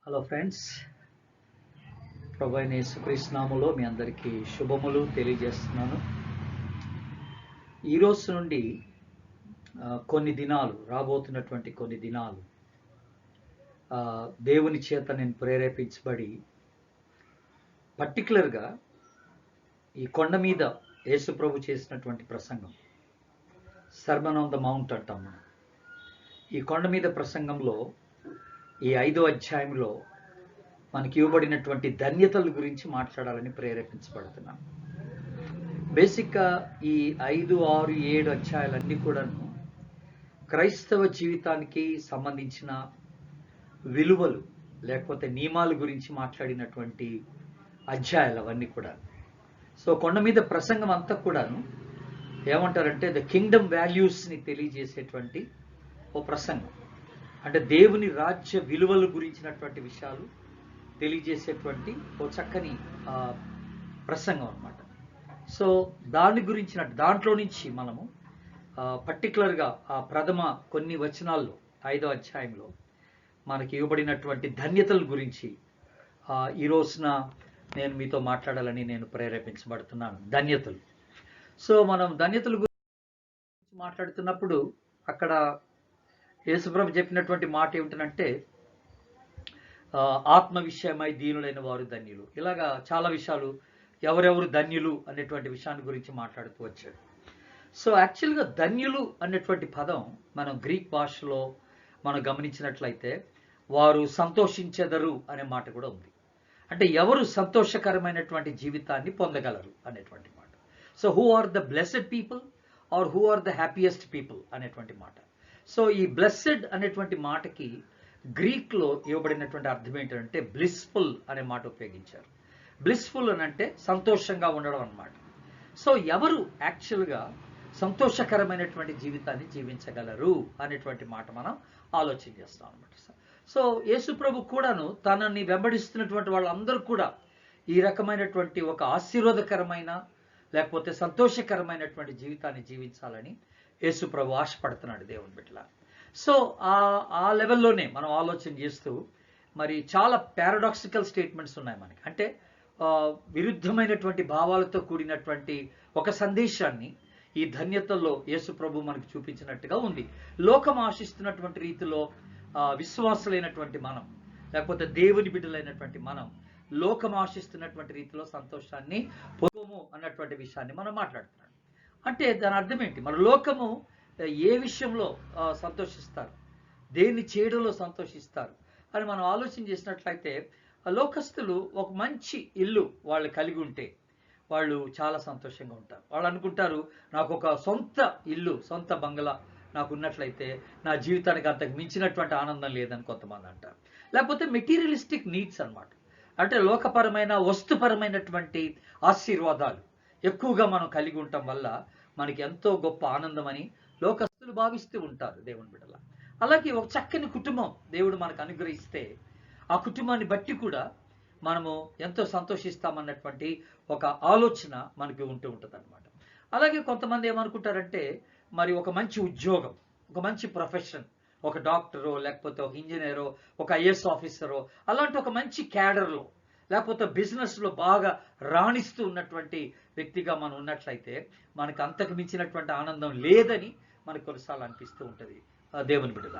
Hello friends, ప్రభు అయిన యేసుక్రీస్తు నామములో మీ అందరికీ శుభములు తెలియజేస్తున్నాను. ఈ రోజు నుండి కొన్ని దినాలు రాబోతున్నటువంటి కొన్ని దినాలు దేవుని చేత నేను ప్రేరేపించబడి పర్టికులర్గా ఈ కొండ మీద యేసు ప్రభు చేసినటువంటి ప్రసంగం, సర్మన్ ఆన్ ద మౌంట్ అంటాం మనం. ఈ కొండ మీద ప్రసంగంలో ఈ 5వ అధ్యాయంలో మనకి ఇవ్వబడినటువంటి ధన్యతల గురించి మాట్లాడాలని ప్రేరేపించబడుతున్నాను. బేసిక్గా ఈ 5, 6, 7 అధ్యాయాలన్నీ కూడాను క్రైస్తవ జీవితానికి సంబంధించిన విలువలు లేకపోతే నియమాల గురించి మాట్లాడినటువంటి అధ్యాయాలు అవన్నీ కూడా. సో కొండ మీద ప్రసంగం అంతా కూడాను ఏమంటారంటే ద కింగ్డమ్ వాల్యూస్ని తెలియజేసేటువంటి ఓ ప్రసంగం, అంటే దేవుని రాజ్య విలువల గురించినటువంటి విషయాలు తెలియజేసేటువంటి ఓ చక్కని ప్రసంగం అన్నమాట. సో దాంట్లో నుంచి మనము పర్టికులర్గా ఆ ప్రథమ కొన్ని వచనాల్లో 5వ అధ్యాయంలో మనకి ఇవ్వబడినటువంటి ధన్యతల గురించి ఈ రోజున నేను మీతో మాట్లాడాలని నేను ప్రేరేపించబడుతున్నాను. ధన్యతలు. సో మనం ధన్యతల గురించి మాట్లాడుతున్నప్పుడు అక్కడ యేసుప్రభు చెప్పినటువంటి మాట ఏమిటంటే ఆత్మ విషయమై దీనులైన వారు ధన్యులు. ఇలాగా చాలా విషయాలు ఎవరెవరు ధన్యులు అనేటువంటి విషయాన్ని గురించి మాట్లాడుతూ వచ్చాడు. సో యాక్చువల్గా ధన్యులు అనేటువంటి పదం మనం గ్రీక్ భాషలో మనం గమనించినట్లయితే వారు సంతోషించెదరు అనే మాట కూడా ఉంది. అంటే ఎవరు సంతోషకరమైనటువంటి జీవితాన్ని పొందగలరు అనేటువంటి మాట. So who are the blessed people are who are the happiest people అనేటువంటి మాట. సో ఈ బ్లెస్డ్ అనేటువంటి మాటకి గ్రీక్లో ఇవ్వబడినటువంటి అర్థం ఏంటంటే బ్లిస్ఫుల్ అనే మాట ఉపయోగించారు. బ్లిస్ఫుల్ అని అంటే సంతోషంగా ఉండడం అన్నమాట. సో ఎవరు యాక్చువల్గా సంతోషకరమైనటువంటి జీవితాన్ని జీవించగలరు అనేటువంటి మాట మనం ఆలోచన చేస్తాం అనమాట. సో యేసుప్రభు కూడాను తనని వెంబడిస్తున్నటువంటి వాళ్ళందరూ కూడా ఈ రకమైనటువంటి ఒక ఆశీర్వాదకరమైన లేకపోతే సంతోషకరమైనటువంటి జీవితాన్ని జీవించాలని యేసుప్రభు ఆశపడుతున్నాడు దేవుని బిడ్డల. సో ఆ లెవెల్లోనే మనం ఆలోచన చేస్తూ మరి చాలా పారాడాక్సికల్ స్టేట్మెంట్స్ ఉన్నాయి మనకి. అంటే విరుద్ధమైనటువంటి భావాలతో కూడినటువంటి ఒక సందేశాన్ని ఈ ధన్యతల్లో యేసు ప్రభు మనకు చూపించినట్టుగా ఉంది. లోకం ఆశిస్తున్నటువంటి రీతిలో విశ్వాసులైనటువంటి మనం లేకపోతే దేవుని బిడ్డలైనటువంటి మనం లోకం ఆశిస్తున్నటువంటి రీతిలో సంతోషాన్ని పొందము అన్నటువంటి విషయాన్ని మనం మాట్లాడుతున్నాం. అంటే దాని అర్థం ఏంటి? మన లోకము ఏ విషయంలో సంతోషిస్తారు, దేన్ని చేయడంలో సంతోషిస్తారు అని మనం ఆలోచన చేసినట్లయితే లోకస్తులు ఒక మంచి ఇల్లు వాళ్ళు కలిగి ఉంటే వాళ్ళు చాలా సంతోషంగా ఉంటారు. వాళ్ళు అనుకుంటారు, నాకు ఒక సొంత ఇల్లు, సొంత బంగ్లా నాకు ఉన్నట్లయితే నా జీవితానికి అంతకు మించినటువంటి ఆనందం లేదని కొంతమంది అంటారు. లేకపోతే మెటీరియలిస్టిక్ నీడ్స్ అన్నమాట. అంటే లోకపరమైన వస్తుపరమైనటువంటి ఆశీర్వాదాలు ఎక్కువగా మనం కలిగి ఉండటం వల్ల మనకి ఎంతో గొప్ప ఆనందం అని లోకస్తులు భావిస్తూ ఉంటారు దేవుని బిడ్డల. అలాగే ఒక చక్కని కుటుంబం దేవుడు మనకు అనుగ్రహిస్తే ఆ కుటుంబాన్ని బట్టి కూడా మనము ఎంతో సంతోషిస్తామన్నటువంటి ఒక ఆలోచన మనకి ఉంటూ ఉంటుంది అనమాట. అలాగే కొంతమంది ఏమనుకుంటారంటే మరి ఒక మంచి ఉద్యోగం, ఒక మంచి ప్రొఫెషన్, ఒక డాక్టరో లేకపోతే ఒక ఇంజనీరో, ఒక ఐఏఎస్ ఆఫీసరో, అలాంటి ఒక మంచి క్యాడర్లో లేకపోతే బిజినెస్లో బాగా రాణిస్తూ ఉన్నటువంటి వ్యక్తిగా మనం ఉన్నట్లయితే మనకు అంతకు మించినటువంటి ఆనందం లేదని మనకు కొన్నిసార్లు అనిపిస్తూ ఉంటుంది దేవుని బిడ్డల.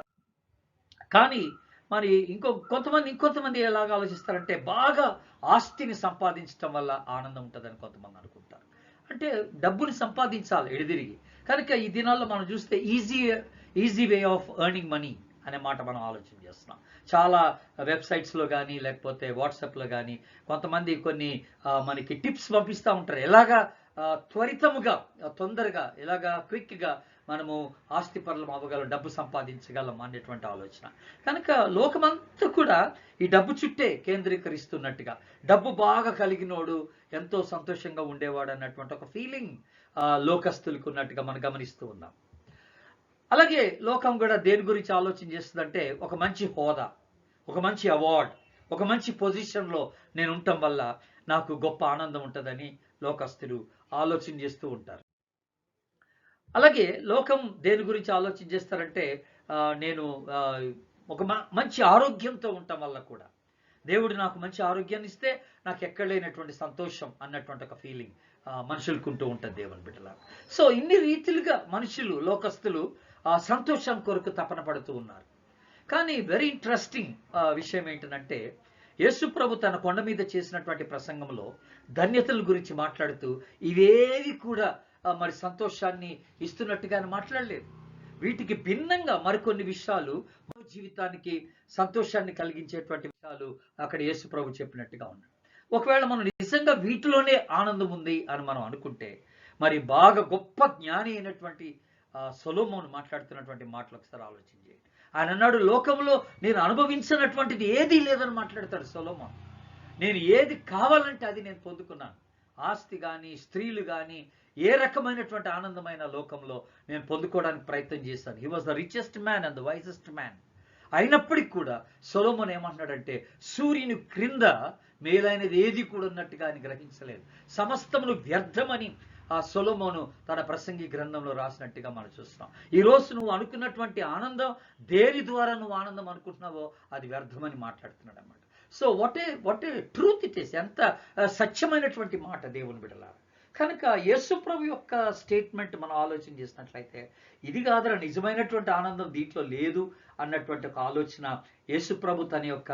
కానీ మరి ఇంకొంతమంది ఎలాగ ఆలోచిస్తారంటే బాగా ఆస్తిని సంపాదించడం వల్ల ఆనందం ఉంటుందని కొంతమంది అనుకుంటారు. అంటే డబ్బుని సంపాదించాలి ఎడిదిరిగి. కనుక ఈ దినాల్లో మనం చూస్తే easy way of earning money అనే మాట మనం ఆలోచన చేస్తున్నాం. చాలా వెబ్సైట్స్లో కానీ లేకపోతే వాట్సాప్లో కానీ కొంతమంది కొన్ని మనకి టిప్స్ పంపిస్తూ ఉంటారు, ఎలాగా త్వరితముగా తొందరగా ఎలాగా క్విక్గా మనము ఆస్తిపరులం అవ్వగలం, డబ్బు సంపాదించగలం అనేటువంటి ఆలోచన. కనుక లోకమంతా కూడా ఈ డబ్బు చుట్టే కేంద్రీకరిస్తున్నట్టుగా, డబ్బు బాగా కలిగినోడు ఎంతో సంతోషంగా ఉండేవాడు అన్నటువంటి ఒక ఫీలింగ్ లోకస్తులకు ఉన్నట్టుగా మనం గమనిస్తూ ఉన్నాం. అలాగే లోకం కూడా దేని గురించి ఆలోచన చేస్తుందంటే ఒక మంచి హోదా, ఒక మంచి అవార్డ్, ఒక మంచి పొజిషన్లో నేను ఉండటం వల్ల నాకు గొప్ప ఆనందం ఉంటుందని లోకస్తులు ఆలోచన చేస్తూ ఉంటారు. అలాగే లోకం దేని గురించి ఆలోచన చేస్తారంటే నేను ఒక మంచి ఆరోగ్యంతో ఉండటం వల్ల కూడా దేవుడు నాకు మంచి ఆరోగ్యాన్ని ఇస్తే నాకు ఎక్కడ లేనటువంటి సంతోషం అన్నటువంటి ఒక ఫీలింగ్ మనుషులకు ఉంటూ ఉంటుంది దేవుని బిడ్డలా. సో ఇన్ని రీతిలుగా మనుషులు, లోకస్తులు సంతోషం కొరకు తపన పడుతూ ఉన్నారు. కానీ వెరీ ఇంట్రెస్టింగ్ విషయం ఏంటంటే, యేసు ప్రభు తన కొండ మీద చేసినటువంటి ప్రసంగంలో ధన్యతల గురించి మాట్లాడుతూ ఇవేవి కూడా మరి సంతోషాన్ని ఇస్తున్నట్టుగా మాట్లాడలేదు. వీటికి భిన్నంగా మరికొన్ని విషయాలు జీవితానికి సంతోషాన్ని కలిగించేటువంటి విషయాలు అక్కడ యేసు ప్రభు చెప్పినట్టుగా ఉన్నాయి. ఒకవేళ మనం నిజంగా వీటిలోనే ఆనందం ఉంది అని మనం అనుకుంటే, మరి బాగా గొప్ప జ్ఞాని అయినటువంటి సొలొమోను మాట్లాడుతున్నటువంటి మాటలు ఒకసారి ఆలోచించండి. ఆయన అన్నాడు, లోకంలో నేను అనుభవించినటువంటిది ఏదీ లేదని మాట్లాడతాడు సొలొమోను. నేను ఏది కావాలంటే అది నేను పొందుకున్నాను. ఆస్తి కానీ, స్త్రీలు కానీ, ఏ రకమైనటువంటి ఆనందమైన లోకంలో నేను పొందుకోవడానికి ప్రయత్నం చేశాను. He was the richest man and the wisest man. అయినప్పటికీ కూడా సొలొమోను ఏమంటున్నాడంటే, సూర్యుని క్రింద మేలైనది ఏది కూడా ఉన్నట్టుగా ఆయన గ్రహించలేదు. సమస్తమును వ్యర్థమని ఆ సొలొమోను తన ప్రసంగి గ్రంథంలో రాసినట్టుగా మనం చూస్తున్నాం. ఈరోజు నువ్వు అనుకున్నటువంటి ఆనందం, దేని ద్వారా నువ్వు ఆనందం అనుకుంటున్నావో అది వ్యర్థమని మాట్లాడుతున్నాడు అన్నమాట. So what a truth it is. ఎంత సత్యమైనటువంటి మాట దేవుని బిడ్డలారా. కనుక యేసు ప్రభు యొక్క స్టేట్మెంట్ మనం ఆలోచన చేసినట్లయితే, ఇది కాదురా నిజమైనటువంటి ఆనందం దీంట్లో లేదు అన్నటువంటి ఒక ఆలోచన యేసు ప్రభు తన యొక్క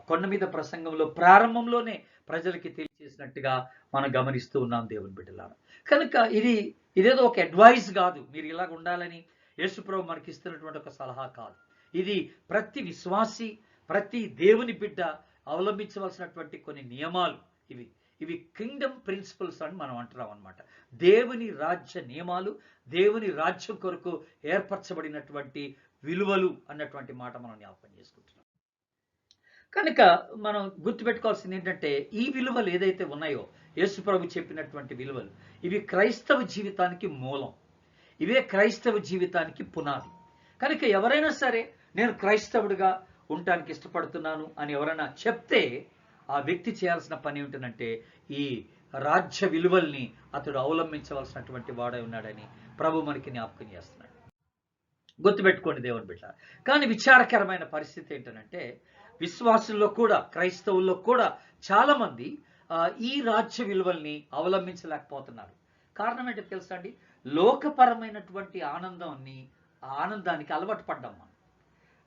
కొండ మీద ప్రసంగంలో ప్రారంభంలోనే ప్రజలకి తెలియజేసినట్టుగా మనం గమనిస్తూ ఉన్నాం దేవుని బిడ్డలారా. కనుక ఇదేదో ఒక అడ్వైస్ కాదు, మీరు ఇలాగ ఉండాలని యేసు ప్రభు మనకి ఇస్తున్నటువంటి ఒక సలహా కాదు. ఇది ప్రతి విశ్వాసి, ప్రతి దేవుని బిడ్డ అవలంబించవలసినటువంటి కొన్ని నియమాలు. ఇవి కింగ్డమ్ ప్రిన్సిపల్స్ అని మనం అంటున్నాం అనమాట. దేవుని రాజ్య నియమాలు, దేవుని రాజ్యం కొరకు ఏర్పరచబడినటువంటి విలువలు అన్నటువంటి మాట మనం జ్ఞాపకం చేసుకుంటున్నాం. కనుక మనం గుర్తుపెట్టుకోవాల్సింది ఏంటంటే, ఈ విలువలు ఏదైతే ఉన్నాయో యేసు ప్రభు చెప్పినటువంటి విలువలు, ఇవి క్రైస్తవ జీవితానికి మూలం. ఇవే క్రైస్తవ జీవితానికి పునాది. కనుక ఎవరైనా సరే నేను క్రైస్తవుడిగా ఉండటానికి ఇష్టపడుతున్నాను అని ఎవరైనా చెప్తే, ఆ వ్యక్తి చేయాల్సిన పని ఏంటంటే ఈ రాజ్య విలువల్ని అతడు అవలంబించవలసినటువంటి వాడై ఉన్నాడని ప్రభు మనకి జ్ఞాపకం చేస్తున్నాడు. గుర్తుపెట్టుకోండి దేవుని బిడ్డ. కానీ విచారకరమైన పరిస్థితి ఏంటంటే, విశ్వాసుల్లో కూడా, క్రైస్తవుల్లో కూడా చాలా మంది ఈ రాజ్య విలువల్ని అవలంబించలేకపోతున్నారు. కారణం ఏంటో తెలుసా అండి? లోకపరమైనటువంటి ఆనందానికి అలవాటు పడ్డాం మనం.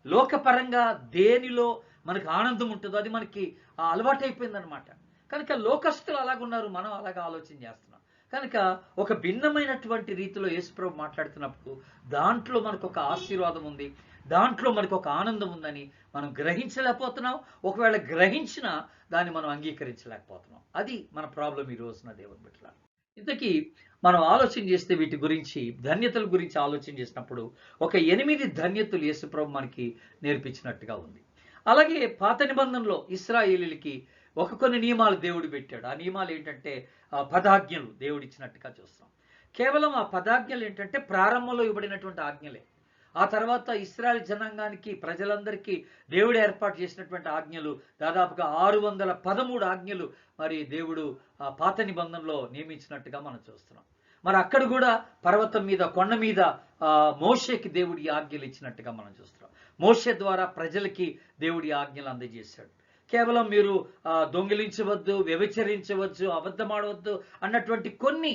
లోకపరంగా దేనిలో మనకు ఆనందం ఉంటుందో అది మనకి అలవాటు అయిపోయిందనమాట. కనుక లోకస్తులు అలాగున్నారు, మనం అలాగా ఆలోచన చేస్తున్నాం. కనుక ఒక భిన్నమైనటువంటి రీతిలో యేసుప్రభు మాట్లాడుతున్నప్పుడు దాంట్లో మనకు ఒక ఆశీర్వాదం ఉంది, దాంట్లో మనకు ఒక ఆనందం ఉందని మనం గ్రహించలేకపోతున్నాం. ఒకవేళ గ్రహించినా దాన్ని మనం అంగీకరించలేకపోతున్నాం. అది మన ప్రాబ్లం ఈ రోజున దేవుని బిడ్డల. ఇంతకీ మనం ఆలోచన చేస్తే వీటి గురించి, ధన్యతల గురించి ఆలోచన చేసినప్పుడు ఒక 8 ధన్యతలు యేసుప్రభు మనకి నేర్పించినట్టుగా ఉంది. అలాగే పాత నిబంధనలో ఇశ్రాయేలీయులకి కొన్ని నియమాలు దేవుడు పెట్టాడు. ఆ నియమాలు ఏంటంటే 10 ఆజ్ఞలు దేవుడు ఇచ్చినట్టుగా చూస్తాం. కేవలం ఆ 10 ఆజ్ఞలు ఏంటంటే ప్రారంభంలో ఇవ్వబడినటువంటి ఆజ్ఞలే. ఆ తర్వాత ఇశ్రాయేల్ జనాంగానికి, ప్రజలందరికీ దేవుడు ఏర్పాటు చేసినటువంటి ఆజ్ఞలు దాదాపుగా 613 ఆజ్ఞలు మరి దేవుడు పాత నిబంధనలో నియమించినట్టుగా మనం చూస్తున్నాం. మరి అక్కడ కూడా పర్వతం మీద, కొండ మీద మోషేకి దేవుడు ఈ ఆజ్ఞలు ఇచ్చినట్టుగా మనం చూస్తున్నాం. మోషే ద్వారా ప్రజలకి దేవుడి ఆజ్ఞలు అందజేశాడు. కేవలం మీరు దొంగిలించవద్దు, వ్యభిచరించవచ్చు, అబద్ధమాడవద్దు అన్నటువంటి కొన్ని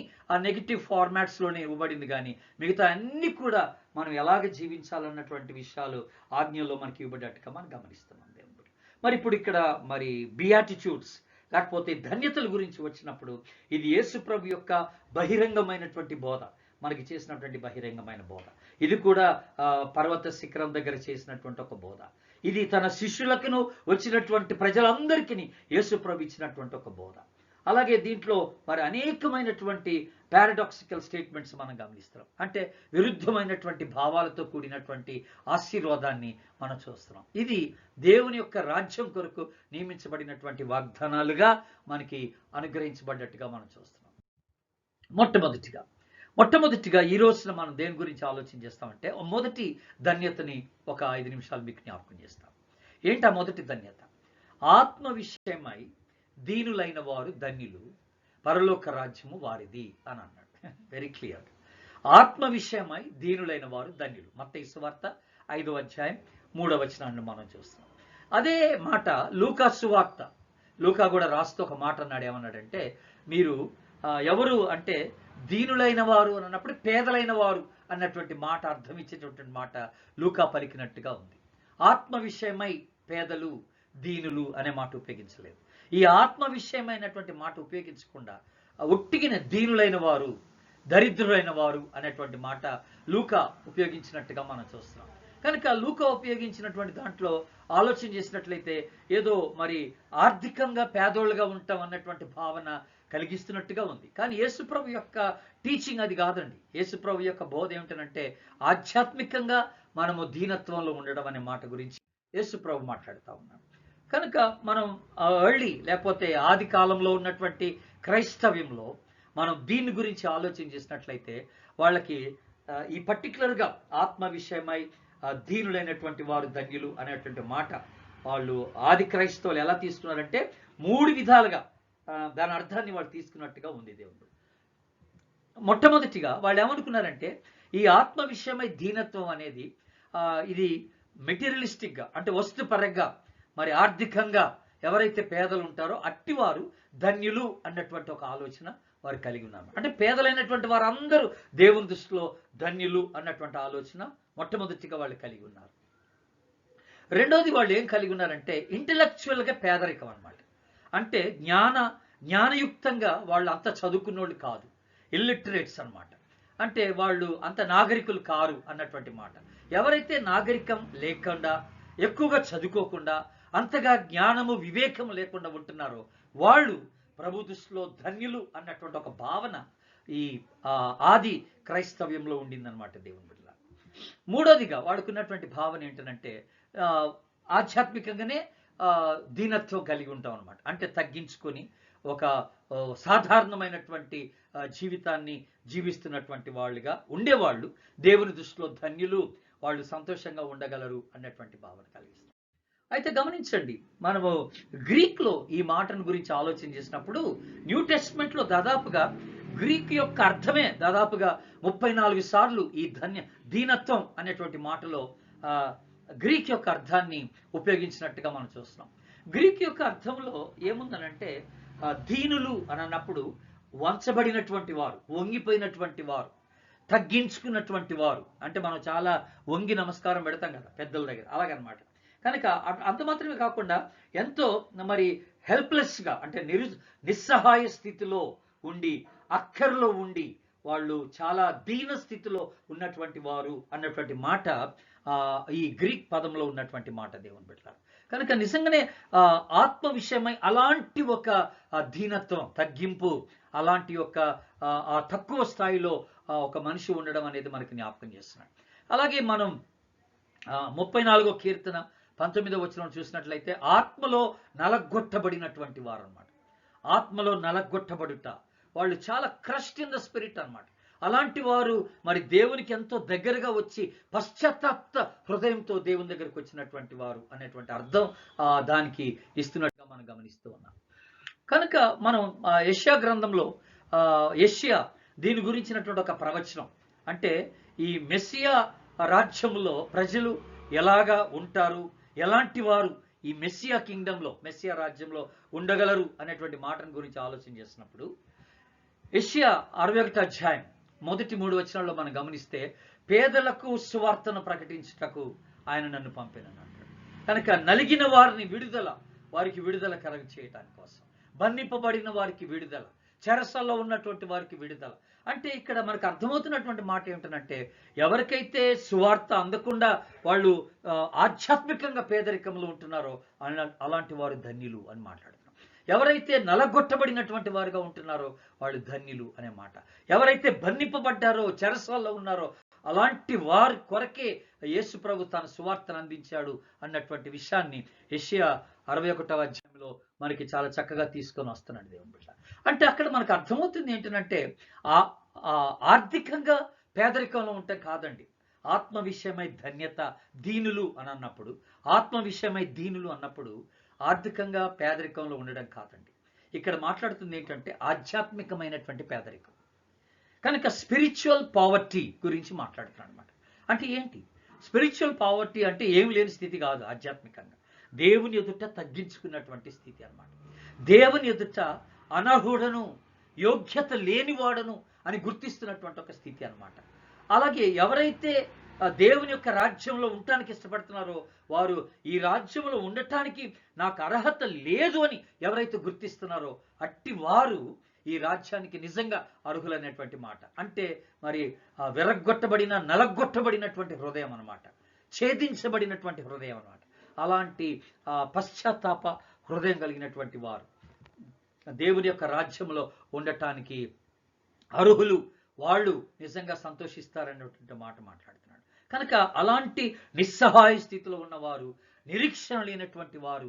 నెగిటివ్ ఫార్మాట్స్లోనే ఇవ్వబడింది. కానీ మిగతా అన్ని కూడా మనం ఎలాగ జీవించాలన్నటువంటి విషయాలు ఆజ్ఞల్లో మనకి ఇవ్వబడ్డట్టుగా మనం గమనిస్తున్నాం దేవుడు. మరి ఇప్పుడు ఇక్కడ మరి బియాటిట్యూడ్స్ లేకపోతే ధన్యతల గురించి వచ్చినప్పుడు ఇది యేసు ప్రభు యొక్క బహిరంగమైనటువంటి బోధ, మనకి చేసినటువంటి బహిరంగమైన బోధ. ఇది కూడా పర్వత శిఖరం దగ్గర చేసినటువంటి ఒక బోధ. ఇది తన శిష్యులకును వచ్చినటువంటి ప్రజలందరికీ యేసు ప్రభు ఇచ్చినటువంటి ఒక బోధ. అలాగే దీంట్లో మరి అనేకమైనటువంటి పారాడాక్సికల్ స్టేట్మెంట్స్ మనం గమనిస్తున్నాం. అంటే విరుద్ధమైనటువంటి భావాలతో కూడినటువంటి ఆశీర్వాదాన్ని మనం చూస్తున్నాం. ఇది దేవుని యొక్క రాజ్యం కొరకు నియమించబడినటువంటి వాగ్దానాలుగా మనకి అనుగ్రహించబడ్డట్టుగా మనం చూస్తున్నాం. మొట్టమొదటిగా ఈ రోజున మనం దేని గురించి ఆలోచన చేస్తామంటే, మొదటి ధన్యతని ఒక 5 నిమిషాలు మీకు జ్ఞాపకం చేస్తాం. ఏంటి ఆ మొదటి ధన్యత? ఆత్మ విషయమై దీనులైన వారు ధన్యులు, పరలోక రాజ్యము వారిది అని అన్నాడు. Very clear. ఆత్మ విషయమై దీనులైన వారు ధన్యులు. మత్తయి సువార్త 5వ అధ్యాయం 3వ వచనాన్ని మనం చూస్తున్నాం. అదే మాట లూకా సువార్త, లూకా కూడా రాస్తూ ఒక మాట అన్నాడు. ఏమన్నాడంటే, మీరు ఎవరు అంటే దీనులైన వారు అని అన్నప్పుడు పేదలైన వారు అన్నటువంటి మాట అర్థం ఇచ్చేటటువంటి మాట లూకా పలికినట్టుగా ఉంది. ఆత్మ విషయమై పేదలు దీనులు అనే మాట ఉపయోగించలేదు. ఈ ఆత్మ విషయమైనటువంటి మాట ఉపయోగించకుండా ఒట్టిగిన దీనులైన వారు, దరిద్రులైన వారు అనేటువంటి మాట లూకా ఉపయోగించినట్టుగా మనం చూస్తున్నాం. కనుక లూకా ఉపయోగించినటువంటి దాంట్లో ఆలోచన చేసినట్లయితే ఏదో మరి ఆర్థికంగా పేదోళ్ళుగా ఉంటాం అన్నటువంటి భావన కలిగిస్తున్నట్టుగా ఉంది. కానీ యేసుప్రభు యొక్క టీచింగ్ అది కాదండి. యేసుప్రభు యొక్క బోధ ఏమిటంటే ఆధ్యాత్మికంగా మనము దీనత్వంలో ఉండడం అనే మాట గురించి యేసుప్రభు మాట్లాడుతూ ఉన్నాడు. కనుక మనం ఎర్లీ లేకపోతే ఆది కాలంలో ఉన్నటువంటి క్రైస్తవ్యంలో మనం దీని గురించి ఆలోచన చేసినట్లయితే వాళ్ళకి ఈ పర్టికులర్గా ఆత్మ విషయమై దీనులైనటువంటి వారు ధన్యులు అనేటువంటి మాట వాళ్ళు ఆది క్రైస్తవులు ఎలా తీసుకున్నారంటే 3 విధాలుగా దాని అర్థాన్ని వాళ్ళు తీసుకున్నట్టుగా ఉంది దేవుడు. మొట్టమొదటిగా వాళ్ళు ఏమనుకున్నారంటే ఈ ఆత్మ విషయమై దీనత్వం అనేది ఇది మెటీరియలిస్టిక్గా అంటే వస్తుపరంగా మరి ఆర్థికంగా ఎవరైతే పేదలు ఉంటారో అట్టివారు ధన్యులు అన్నటువంటి ఒక ఆలోచన వారు కలిగి ఉన్నారు. అంటే పేదలైనటువంటి వారందరూ దేవుని దృష్టిలో ధన్యులు అన్నటువంటి ఆలోచన మొట్టమొదటిగా వాళ్ళు కలిగి ఉన్నారు. రెండోది వాళ్ళు ఏం కలిగి ఉన్నారంటే ఇంటలెక్చువల్గా పేదరికం అన్నమాట. అంటే జ్ఞానయుక్తంగా వాళ్ళు అంత చదువుకున్న వాళ్ళు కాదు, ఇల్లిటరేట్స్ అన్నమాట. అంటే వాళ్ళు అంత నాగరికులు కారు అన్నటువంటి మాట. ఎవరైతే నాగరికం లేకుండా ఎక్కువగా చదువుకోకుండా అంతగా జ్ఞానము వివేకము లేకుండా ఉంటున్నారో వాళ్ళు ప్రభు దృష్టిలో ధన్యులు అన్నటువంటి ఒక భావన ఈ ఆది క్రైస్తవ్యంలో ఉండిందనమాట దేవుని బిడ్డల. మూడోదిగా వాడుకున్నటువంటి భావన ఏంటంటే ఆధ్యాత్మికంగానే దీనత్వం కలిగి ఉంటాం అనమాట. అంటే తగ్గించుకొని ఒక సాధారణమైనటువంటి జీవితాన్ని జీవిస్తున్నటువంటి వాళ్ళుగా ఉండేవాళ్ళు దేవుని దృష్టిలో ధన్యులు, వాళ్ళు సంతోషంగా ఉండగలరు అన్నటువంటి భావన కలిగిస్తారు. అయితే గమనించండి, మనము గ్రీక్లో ఈ మాటను గురించి ఆలోచన చేసినప్పుడు న్యూ టెస్ట్మెంట్లో దాదాపుగా గ్రీక్ యొక్క అర్థమే దాదాపుగా 34 సార్లు ఈ దీనత్వం అనేటువంటి మాటలో గ్రీక్ యొక్క అర్థాన్ని ఉపయోగించినట్టుగా మనం చూస్తున్నాం. గ్రీక్ యొక్క అర్థంలో ఏముందనంటే దీనులు అని అన్నప్పుడు వంచబడినటువంటి వారు, వంగిపోయినటువంటి వారు, తగ్గించుకున్నటువంటి వారు. అంటే మనం చాలా వంగి నమస్కారం పెడతాం కదా పెద్దల దగ్గర, అలాగనమాట. కనుక అంత మాత్రమే కాకుండా ఎంతో మరి హెల్ప్లెస్గా అంటే నిస్సహాయ స్థితిలో ఉండి, అక్కర్లో ఉండి వాళ్ళు చాలా దీన స్థితిలో ఉన్నటువంటి వారు అన్నటువంటి మాట ఈ గ్రీక్ పదంలో ఉన్నటువంటి మాట దేవుని బిడ్డలారా. కనుక నిజంగానే ఆత్మ విషయమై అలాంటి ఒక దీనత్వం, తగ్గింపు, అలాంటి ఒక తక్కువ స్థాయిలో ఒక మనిషి ఉండడం అనేది మనకి జ్ఞాపకం చేస్తున్నాడు. అలాగే మనం 34వ కీర్తన 19వ వచనం చూసినట్లయితే ఆత్మలో నలగొట్టబడినటువంటి వారు అన్నమాట. ఆత్మలో నలగొట్టబడుట, వాళ్ళు చాలా క్రష్డ్ ఇన్ ద స్పిరిట్ అన్నమాట. అలాంటి వారు మరి దేవునికి ఎంతో దగ్గరగా వచ్చి పశ్చాత్తాప హృదయంతో దేవుని దగ్గరికి వచ్చినటువంటి వారు అనేటువంటి అర్థం దానికి ఇస్తున్నట్టుగా మనం గమనిస్తూ ఉన్నాం. కనుక మనం యెషయా గ్రంథంలో యెషయా దీని గురించినటువంటి ఒక ప్రవచనం, అంటే ఈ మెస్సియా రాజ్యంలో ప్రజలు ఎలాగా ఉంటారు, ఎలాంటి వారు ఈ మెస్సియా కింగ్డంలో, మెస్సియా రాజ్యంలో ఉండగలరు అనేటువంటి మాటను గురించి ఆలోచన చేసినప్పుడు యెషయా 61వ అధ్యాయం మొదటి 3 వచనాల్లో మనం గమనిస్తే పేదలకు సువార్తను ప్రకటించుటకు ఆయన నన్ను పంపినన్నాడు. కనుక నలిగిన వారిని విడుదల, వారికి విడుదల కలగ చేయటాని కోసం, బంధింపబడిన వారికి విడుదల, చెరసల్లో ఉన్నటువంటి వారికి విడుదల. అంటే ఇక్కడ మనకు అర్థమవుతున్నటువంటి మాట ఏమిటంటే ఎవరికైతే సువార్త అందకుండా వాళ్ళు ఆధ్యాత్మికంగా పేదరికంలో ఉంటున్నారో అలాంటి వారు ధన్యులు అని మాట్లాడుతున్నారు. ఎవరైతే నలగొట్టబడినటువంటి వారుగా ఉంటున్నారో వాళ్ళు ధన్యులు అనే మాట. ఎవరైతే బంధింపబడ్డారో, చెరసాల్లో ఉన్నారో అలాంటి వారి కొరకే యేసు ప్రభు తన సువార్తను అందించాడు అన్నటువంటి విషయాన్ని యెషయా 61వ అధ్యాయంలో మనకి చాలా చక్కగా తీసుకొని వస్తున్నాడు దేవుని బిడ్డ. అంటే అక్కడ మనకు అర్థమవుతుంది ఏంటంటే ఆర్థికంగా పేదరికంలో ఉంటే కాదండి, ఆత్మ విషయమై ధన్యత, దీనులు అని అన్నప్పుడు, ఆత్మ విషయమై దీనులు అన్నప్పుడు ఆర్థికంగా పేదరికంలో ఉండడం కాదండి. ఇక్కడ మాట్లాడుతుంది ఏంటంటే ఆధ్యాత్మికమైనటువంటి పేదరికం. కనుక స్పిరిచువల్ పావర్టీ గురించి మాట్లాడుతున్నాడు అనమాట. అంటే ఏంటి స్పిరిచువల్ పావర్టీ అంటే ఏమి లేని స్థితి కాదు. ఆధ్యాత్మికంగా దేవుని ఎదుట తగ్గించుకున్నటువంటి స్థితి అన్నమాట. దేవుని ఎదుట అనర్హుడను, యోగ్యత లేనివాడను అని గుర్తిస్తున్నటువంటి ఒక స్థితి అన్నమాట. అలాగే ఎవరైతే దేవుని యొక్క రాజ్యంలో ఉండటానికి ఇష్టపడుతున్నారో వారు ఈ రాజ్యంలో ఉండటానికి నాకు అర్హత లేదు అని ఎవరైతే గుర్తిస్తున్నారో అట్టి వారు ఈ రాజ్యానికి నిజంగా అర్హులనేటువంటి మాట. అంటే మరి విరగ్గొట్టబడిన, నలగొట్టబడినటువంటి హృదయం అన్నమాట, ఛేదించబడినటువంటి హృదయం అన్నమాట. అలాంటి పశ్చాత్తాప హృదయం కలిగినటువంటి వారు దేవుని యొక్క రాజ్యంలో ఉండటానికి అర్హులు, వాళ్ళు నిజంగా సంతోషిస్తారనేటువంటి మాట మాట్లాడుతున్నాడు. కనుక అలాంటి నిస్సహాయ స్థితిలో ఉన్నవారు, నిరీక్షణ లేనటువంటి వారు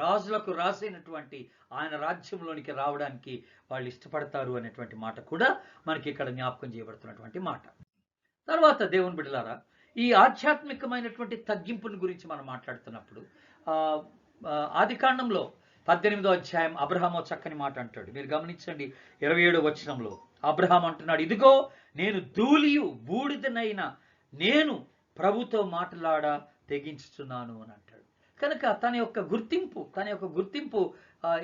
రాజులకు రాసైనటువంటి ఆయన రాజ్యంలోనికి రావడానికి వాళ్ళు ఇష్టపడతారు అనేటువంటి మాట కూడా మనకి ఇక్కడ జ్ఞాపకం చేయబడుతున్నటువంటి మాట. తర్వాత దేవుని బిడ్డలారా, ఈ ఆధ్యాత్మికమైనటువంటి తగ్గింపుని గురించి మనం మాట్లాడుతున్నప్పుడు ఆదికాండంలో 18వ అధ్యాయం అబ్రహాము చక్కని మాట అంటాడు. మీరు గమనించండి, 27వ వచనంలో అబ్రహాం అంటున్నాడు, ఇదిగో నేను ధూళియు బూడిదనైన నేను ప్రభుతో మాట్లాడ తెగించుచున్నాను అని అంటాడు. కనుక తన యొక్క గుర్తింపు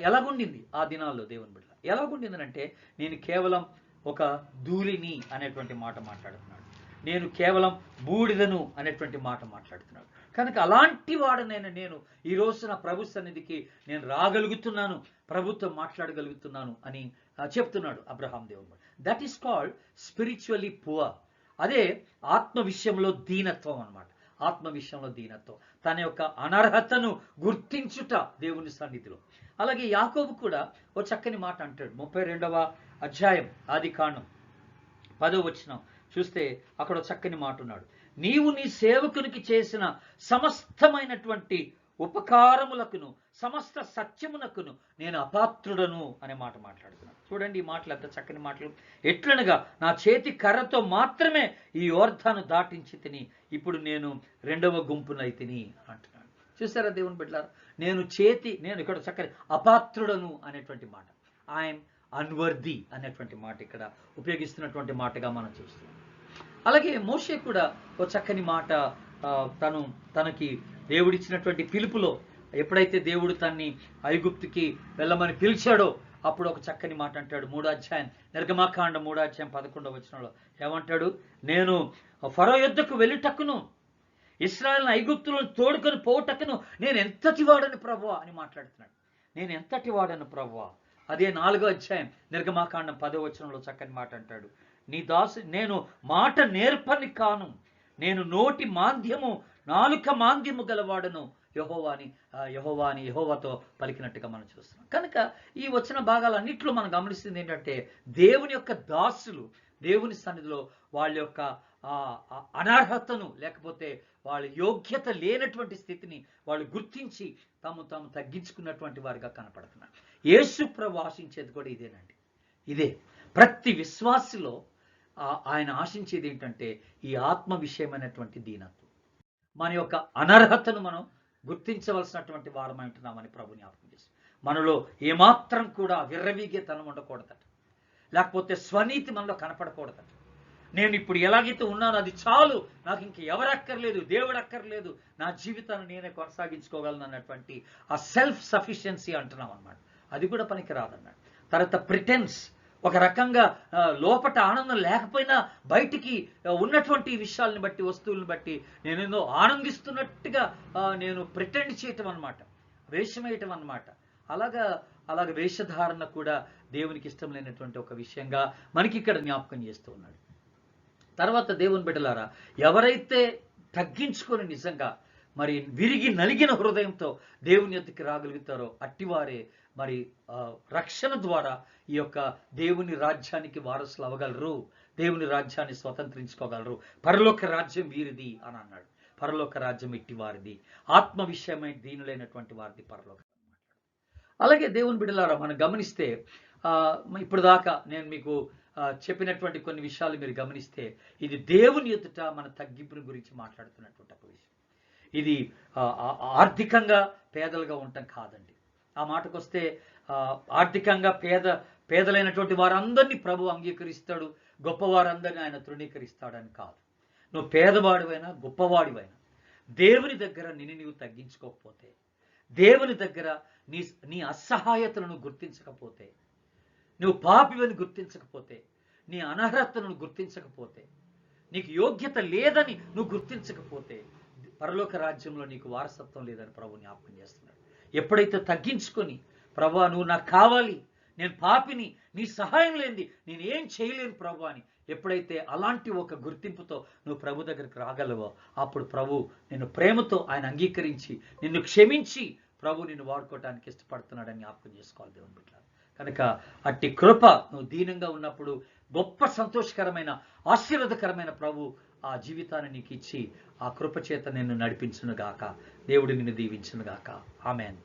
ఎలాగుండింది ఆ దినాల్లో దేవుని బిడ్డ? ఎలాగుండిందనంటే, నేను కేవలం ఒక ధూళిని అనేటువంటి మాట మాట్లాడుతున్నాడు, నేను కేవలం బూడిదను అనేటువంటి మాట మాట్లాడుతున్నాడు. కనుక అలాంటి వాడనైనా నేను ఈ రోజున ప్రభు సన్నిధికి నేను రాగలుగుతున్నాను, ప్రభుత్వం మాట్లాడగలుగుతున్నాను అని చెప్తున్నాడు అబ్రహాం దేవుడు. That is called spiritually poor. అదే ఆత్మ విషయంలో దీనత్వం అన్నమాట. ఆత్మ విషయంలో దీనత్వం, తన యొక్క అనర్హతను గుర్తించుట దేవుని సన్నిధిలో. అలాగే యాకోబు కూడా ఓ చక్కని మాట అంటాడు. 32వ అధ్యాయం ఆదికాండం 10వ వచనం చూస్తే అక్కడ చక్కని మాట ఉన్నాడు, నీవు నీ సేవకునికి చేసిన సమస్తమైనటువంటి ఉపకారములకును సమస్త సత్యమునకును నేను అపాత్రుడను అనే మాట మాట్లాడుతున్నాడు. చూడండి ఈ మాటలు ఎంత చక్కని మాటలు. ఎట్లనగా నా చేతి కర్రతో మాత్రమే ఈ యోర్ధాను దాటించి తిని ఇప్పుడు నేను 2వ గుంపునైతిని అంటున్నాడు. చూసారా దేవుని బిడ్డలారా, నేను ఇక్కడ చక్కని అపాత్రుడను అనేటువంటి మాట, ఐఎమ్ అన్వర్ది అనేటువంటి మాట ఇక్కడ ఉపయోగిస్తున్నటువంటి మాటగా మనం చూస్తున్నాం. అలాగే మోషే కూడా ఒక చక్కని మాట, తనకి దేవుడిచ్చినటువంటి పిలుపులో ఎప్పుడైతే దేవుడు తన్ని ఐగుప్తుకి వెళ్ళమని పిలిచాడో అప్పుడు ఒక చక్కని మాట అంటాడు. 3వ అధ్యాయం నిర్గమాకాండం 3వ అధ్యాయం 11వ వచనంలో ఏమంటాడు, నేను ఫరో యుద్ధకు వెళ్ళుటకును ఇశ్రాయేలును ఐగుప్తులో తోడుకొని పోవుటకును నేను ఎంతటి వాడని ప్రభువా అని మాట్లాడుతున్నాడు. నేను ఎంతటి వాడను ప్రభువా. అదే 4వ అధ్యాయం నిర్గమాకాండం 10వ వచనంలో చక్కని మాట అంటాడు, నేను మాట నేర్పని కాను, నేను నోటి మాంద్యము నాలుక మాంద్యము గలవాడను యెహోవాతో పలికినట్టుగా మనం చూస్తున్నాం. కనుక ఈ వచ్చిన భాగాలన్నింటిలో మనం గమనిస్తుంది ఏంటంటే, దేవుని యొక్క దాసులు దేవుని సన్నిధిలో వాళ్ళ యొక్క అనర్హతను లేకపోతే వాళ్ళ యోగ్యత లేనటువంటి స్థితిని వాళ్ళు గుర్తించి తాము తగ్గించుకున్నటువంటి వారిగా కనపడుతున్నారు. యేసు ప్రభు ఆశించేది కూడా ఇదేనండి. ఇదే ప్రతి విశ్వాసిలో ఆయన ఆశించేది ఏంటంటే ఈ ఆత్మ విషయమైనటువంటి దీనత్వం. మన యొక్క అనర్హతను మనం గుర్తించవలసినటువంటి వారమై ఉంటున్నామని ప్రభు జ్ఞాపకం చేసి, మనలో ఏమాత్రం కూడా విర్రవీగేతనం ఉండకూడదట, లేకపోతే స్వనీతి మనలో కనపడకూడదట. నేను ఇప్పుడు ఎలాగైతే ఉన్నానో అది చాలు, నాకు ఇంక ఎవరు అక్కర్లేదు, దేవుడు అక్కర్లేదు, నా జీవితాన్ని నేనే కొనసాగించుకోగలను అన్నటువంటి ఆ సెల్ఫ్ సఫిషియన్సీ అంటున్నాం అన్నమాట. అది కూడా పనికి రాదన్నాడు. తర్వాత ప్రిటెన్స్, ఒక రకంగా లోపట ఆనందం లేకపోయినా బయటికి ఉన్నటువంటి విషయాలను బట్టి, వస్తువులను బట్టి నేనేదో ఆనందిస్తున్నట్టుగా నేను ప్రిటెండ్ చేయటం అన్నమాట, వేషం వేయటం అన్నమాట. అలాగ వేషధారణ కూడా దేవునికి ఇష్టం లేనటువంటి ఒక విషయంగా మనకి ఇక్కడ జ్ఞాపకం చేస్తూ ఉన్నాడు. తర్వాత దేవుని బిడ్డలారా, ఎవరైతే తగ్గించుకొని నిజంగా మరి విరిగి నలిగిన హృదయంతో దేవుని యొద్దకు రాగలుగుతారో అట్టివారే మరి రక్షణ ద్వారా ఈ యొక్క దేవుని రాజ్యానికి వారసులు అవ్వగలరు, దేవుని రాజ్యాన్ని స్వతంత్రించుకోగలరు. పరలోక రాజ్యం వీరిది అని అన్నాడు. పరలోక రాజ్యం ఇట్టి వారిది, ఆత్మ విషయమై దీనులైనటువంటి వారిది పరలోక. అలాగే దేవుని బిడ్డలారా, మనం గమనిస్తే ఇప్పుడు దాకా నేను మీకు చెప్పినటువంటి కొన్ని విషయాలు మీరు గమనిస్తే ఇది దేవుని ఎదుట మన తగ్గింపుని గురించి మాట్లాడుతున్నటువంటి ఒక విషయం. ఇది ఆర్థికంగా పేదలుగా ఉండటం కాదండి. ఆ మాటకు వస్తే ఆర్థికంగా పేదలైనటువంటి వారందరినీ ప్రభు అంగీకరిస్తాడు, గొప్పవారందరినీ ఆయన తృణీకరిస్తాడని కాదు. నువ్వు పేదవాడివైనా గొప్పవాడివైనా దేవుని దగ్గర నీవు తగ్గించుకోకపోతే, దేవుని దగ్గర నీ నీ అసహాయతలను గుర్తించకపోతే, నువ్వు పాపివని గుర్తించకపోతే, నీ అనర్హతను గుర్తించకపోతే, నీకు యోగ్యత లేదని నువ్వు గుర్తించకపోతే పరలోక రాజ్యంలో నీకు వారసత్వం లేదని ప్రభు జ్ఞాపకం చేస్తున్నాడు. ఎప్పుడైతే తగ్గించుకొని, ప్రభువా నువ్వు నాకు కావాలి, నేను పాపిని, నీ సహాయం లేనిది నేను ఏం చేయలేను ప్రభు అని ఎప్పుడైతే అలాంటి ఒక గుర్తింపుతో నువ్వు ప్రభు దగ్గరికి రాగలవో, అప్పుడు ప్రభు నిన్ను ప్రేమతో ఆయన అంగీకరించి నిన్ను క్షమించి ప్రభు నిన్ను వాడుకోవటానికి ఇష్టపడుతున్నాడని జ్ఞాపకం చేసుకోవాలి దేవుని బిడ్డ. కనుక అట్టి కృప నువ్వు దీనంగా ఉన్నప్పుడు గొప్ప సంతోషకరమైన ఆశీర్వాదకరమైన ప్రభు ఆ జీవితాన్ని నీకు ఇచ్చి ఆ కృప చేత నిన్ను నడిపించునుగాక. దేవుడు నిన్ను దీవించునుగాక. ఆమేన్.